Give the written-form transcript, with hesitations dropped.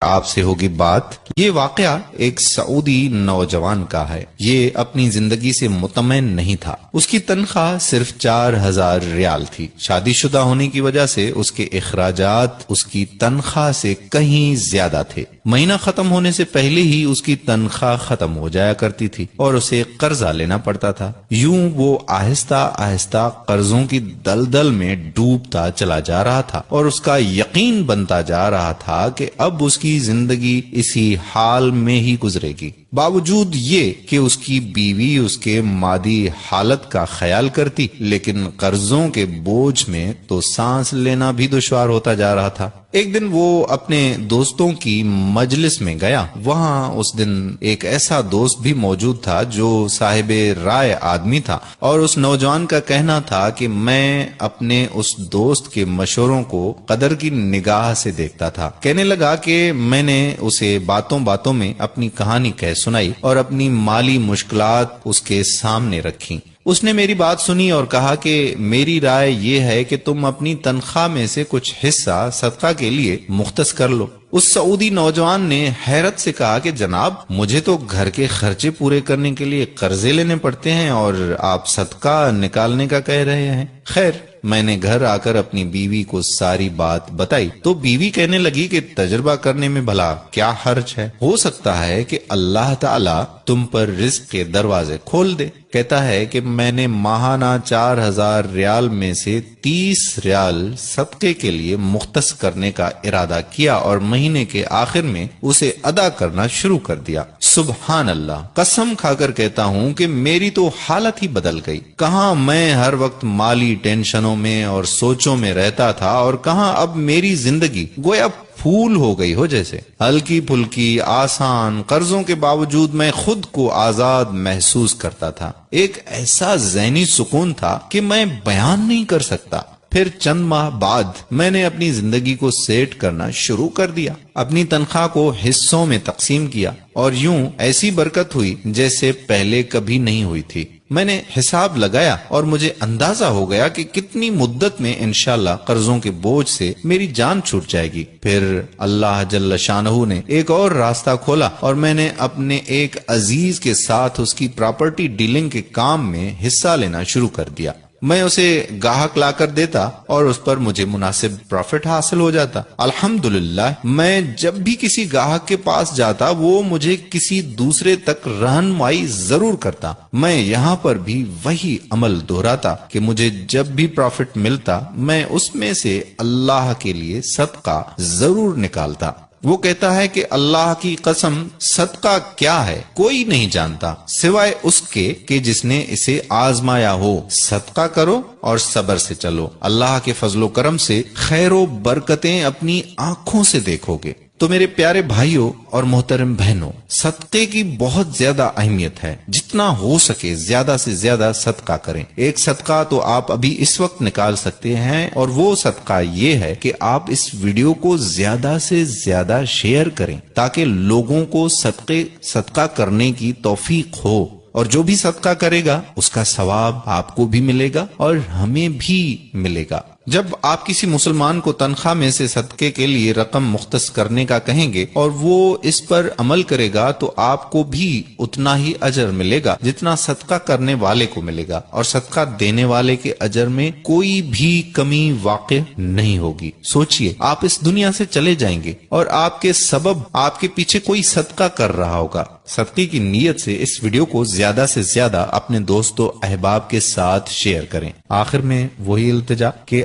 آپ سے ہوگی بات۔ یہ واقعہ ایک سعودی نوجوان کا ہے۔ یہ اپنی زندگی سے مطمئن نہیں تھا۔ اس کی تنخواہ صرف 4000 ریال تھی۔ شادی شدہ ہونے کی وجہ سے اس کے اخراجات اس کی تنخواہ سے کہیں زیادہ تھے۔ مہینہ ختم ہونے سے پہلے ہی اس کی تنخواہ ختم ہو جایا کرتی تھی اور اسے قرضہ لینا پڑتا تھا۔ یوں وہ آہستہ آہستہ قرضوں کی دلدل میں ڈوبتا چلا جا رہا تھا اور اس کا یقین بنتا جا رہا تھا کہ اب اس کی زندگی اسی حال میں ہی گزرے گی۔ باوجود یہ کہ اس کی بیوی اس کے مادی حالت کا خیال کرتی، لیکن قرضوں کے بوجھ میں تو سانس لینا بھی دشوار ہوتا جا رہا تھا۔ ایک دن وہ اپنے دوستوں کی مجلس میں گیا۔ وہاں اس دن ایک ایسا دوست بھی موجود تھا جو صاحب رائے آدمی تھا، اور اس نوجوان کا کہنا تھا کہ میں اپنے اس دوست کے مشوروں کو قدر کی نگاہ سے دیکھتا تھا۔ کہنے لگا کہ میں نے اسے باتوں باتوں میں اپنی کہانی کہہ سنائی اور اپنی مالی مشکلات اس کے سامنے رکھی۔ اس نے میری بات سنی اور کہا کہ میری رائے یہ ہے کہ تم اپنی تنخواہ میں سے کچھ حصہ صدقہ کے لیے مختص کر لو۔ اس سعودی نوجوان نے حیرت سے کہا کہ جناب، مجھے تو گھر کے خرچے پورے کرنے کے لیے قرضے لینے پڑتے ہیں اور آپ صدقہ نکالنے کا کہہ رہے ہیں۔ خیر، میں نے گھر آ کر اپنی بیوی کو ساری بات بتائی تو بیوی کہنے لگی کہ تجربہ کرنے میں بھلا کیا حرج ہے، ہو سکتا ہے کہ اللہ تعالی تم پر رزق کے دروازے کھول دے۔ کہتا ہے کہ میں نے ماہانہ 4000 ریال میں سے 30 ریال صدقے کے لیے مختص کرنے کا ارادہ کیا اور مہینے کے آخر میں اسے ادا کرنا شروع کر دیا۔ سبحان اللہ، قسم کھا کر کہتا ہوں کہ میری تو حالت ہی بدل گئی۔ کہاں میں ہر وقت مالی ٹینشنوں میں اور سوچوں میں رہتا تھا، اور کہاں اب میری زندگی گویا پھول ہو گئی ہو جیسے، ہلکی پھلکی، آسان، قرضوں کے باوجود میں خود کو آزاد محسوس کرتا تھا۔ ایک ایسا ذہنی سکون تھا کہ میں بیان نہیں کر سکتا۔ پھر چند ماہ بعد میں نے اپنی زندگی کو سیٹ کرنا شروع کر دیا، اپنی تنخواہ کو حصوں میں تقسیم کیا، اور یوں ایسی برکت ہوئی جیسے پہلے کبھی نہیں ہوئی تھی۔ میں نے حساب لگایا اور مجھے اندازہ ہو گیا کہ کتنی مدت میں انشاءاللہ قرضوں کے بوجھ سے میری جان چھوٹ جائے گی۔ پھر اللہ جل شانہ نے ایک اور راستہ کھولا اور میں نے اپنے ایک عزیز کے ساتھ اس کی پراپرٹی ڈیلنگ کے کام میں حصہ لینا شروع کر دیا۔ میں اسے گاہک لا کر دیتا اور اس پر مجھے مناسب پروفٹ حاصل ہو جاتا۔ الحمدللہ، میں جب بھی کسی گاہک کے پاس جاتا وہ مجھے کسی دوسرے تک رہنمائی ضرور کرتا۔ میں یہاں پر بھی وہی عمل دہراتا کہ مجھے جب بھی پروفٹ ملتا میں اس میں سے اللہ کے لیے صدقہ ضرور نکالتا۔ وہ کہتا ہے کہ اللہ کی قسم، صدقہ کیا ہے کوئی نہیں جانتا سوائے اس کے کہ جس نے اسے آزمایا ہو۔ صدقہ کرو اور صبر سے چلو، اللہ کے فضل و کرم سے خیر و برکتیں اپنی آنکھوں سے دیکھو گے۔ تو میرے پیارے بھائیوں اور محترم بہنوں، صدقے کی بہت زیادہ اہمیت ہے۔ جتنا ہو سکے زیادہ سے زیادہ صدقہ کریں۔ ایک صدقہ تو آپ ابھی اس وقت نکال سکتے ہیں، اور وہ صدقہ یہ ہے کہ آپ اس ویڈیو کو زیادہ سے زیادہ شیئر کریں تاکہ لوگوں کو صدقہ کرنے کی توفیق ہو، اور جو بھی صدقہ کرے گا اس کا ثواب آپ کو بھی ملے گا اور ہمیں بھی ملے گا۔ جب آپ کسی مسلمان کو تنخواہ میں سے صدقے کے لیے رقم مختص کرنے کا کہیں گے اور وہ اس پر عمل کرے گا تو آپ کو بھی اتنا ہی اجر ملے گا جتنا صدقہ کرنے والے کو ملے گا، اور صدقہ دینے والے کے اجر میں کوئی بھی کمی واقع نہیں ہوگی۔ سوچئے، آپ اس دنیا سے چلے جائیں گے اور آپ کے سبب آپ کے پیچھے کوئی صدقہ کر رہا ہوگا۔ صدقے کی نیت سے اس ویڈیو کو زیادہ سے زیادہ اپنے دوستوں احباب کے ساتھ شیئر کریں۔ آخر میں وہی التجا کہ